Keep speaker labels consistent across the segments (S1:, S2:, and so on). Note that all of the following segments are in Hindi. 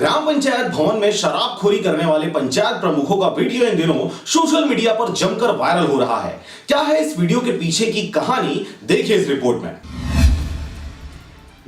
S1: ग्राम पंचायत भवन में शराबखोरी करने वाले पंचायत प्रमुखों का वीडियो इन दिनों सोशल मीडिया पर जमकर वायरल हो रहा है। क्या है इस वीडियो के पीछे की कहानी, देखिए इस रिपोर्ट में।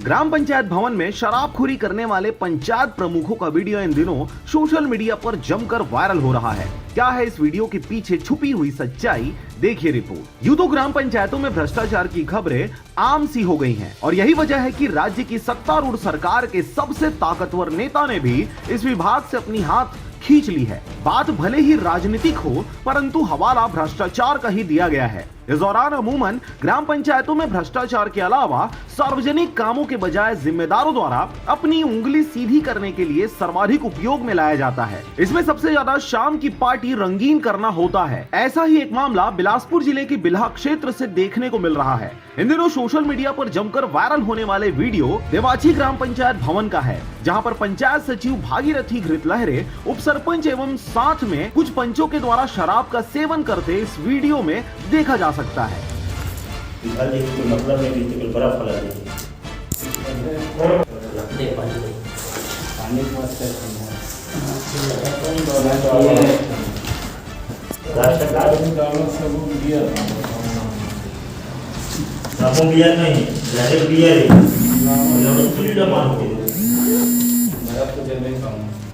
S1: ग्राम पंचायत भवन में शराबखोरी करने वाले पंचायत प्रमुखों का वीडियो इन दिनों सोशल मीडिया पर जमकर वायरल हो रहा है। क्या है इस वीडियो के पीछे छुपी हुई सच्चाई, देखिए रिपोर्ट। यूं तो ग्राम पंचायतों में भ्रष्टाचार की खबरें आम सी हो गई हैं और यही वजह है कि राज्य की सत्तारूढ़ सरकार के सबसे ताकतवर नेता ने भी इस विभाग से अपनी हाथ खींच ली है। बात भले ही राजनीतिक हो, परंतु हवाला भ्रष्टाचार का ही दिया गया है। इस दौरान अमूमन ग्राम पंचायतों में भ्रष्टाचार के अलावा सार्वजनिक कामों के बजाय जिम्मेदारों द्वारा अपनी उंगली सीधी करने के लिए सर्वाधिक उपयोग में लाया जाता है। इसमें सबसे ज्यादा शाम की पार्टी रंगीन करना होता है। ऐसा ही एक मामला बिलासपुर जिले के बिल्हा क्षेत्र से देखने को मिल रहा है। इन दिनों सोशल मीडिया पर जमकर वायरल होने वाले वीडियो देवाची ग्राम पंचायत भवन का है, जहां पर पंचायत सचिव भागीरथी घृतलहरे, उप सरपंच एवं साथ में कुछ पंचों के द्वारा शराब का सेवन करते इस वीडियो में देखा जा सकता है।
S2: मतलब नहीं, बड़ा फला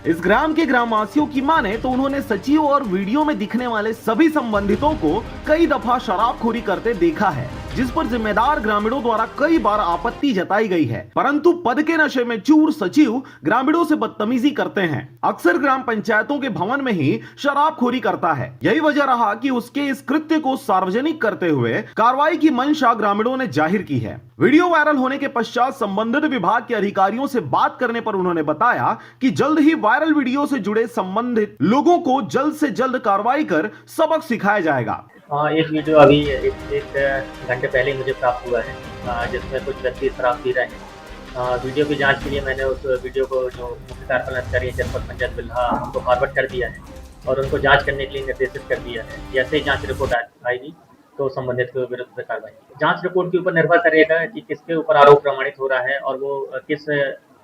S1: इस ग्राम के ग्रामवासियों की माने तो उन्होंने सचिव और वीडियो में दिखने वाले सभी संबंधितों को कई दफा शराबखोरी करते देखा है, जिस पर जिम्मेदार ग्रामीणों द्वारा कई बार आपत्ति जताई गई है। परंतु पद के नशे में चूर सचिव ग्रामीणों से बदतमीजी करते हैं। अक्सर ग्राम पंचायतों के भवन में ही शराबखोरी करता है। यही वजह रहा कि उसके इस कृत्य को सार्वजनिक करते हुए कार्रवाई की मंशा ग्रामीणों ने जाहिर की है। वीडियो वायरल होने के पश्चात संबंधित विभाग के अधिकारियों से बात करने पर उन्होंने बताया कि जल्द ही वायरल वीडियो से जुड़े संबंधित लोगों को जल्द से जल्द कार्रवाई कर सबक सिखाया जाएगा।
S3: एक वीडियो अभी एक घंटे पहले मुझे प्राप्त हुआ है, जिसमें कुछ व्यक्ति शराब पी रहे हैं। वीडियो की जांच के लिए मैंने उस वीडियो को जो मुख्य कार्यपालन अधिकारी जनपद पंचायत बिल्हा उनको फॉरवर्ड कर दिया है और उनको जांच करने के लिए निर्देशित कर दिया है। जैसे ही जांच रिपोर्ट आएगी तो संबंधित के विरुद्ध में कार्रवाई। जांच रिपोर्ट के ऊपर निर्भर करेगा कि किसके ऊपर आरोप प्रमाणित हो रहा है और वो किस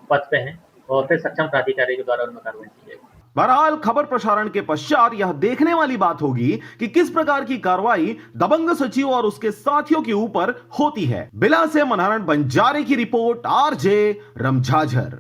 S3: पद पे हैं, और फिर सक्षम प्राधिकारी के द्वारा उनमें कार्रवाई की जाएगी।
S1: बहरहाल खबर प्रसारण के पश्चात यह देखने वाली बात होगी कि किस प्रकार की कार्रवाई दबंग सचिव और उसके साथियों के ऊपर होती है। बिला से मनहरण बंजारे की रिपोर्ट, आरजे रमझाझर।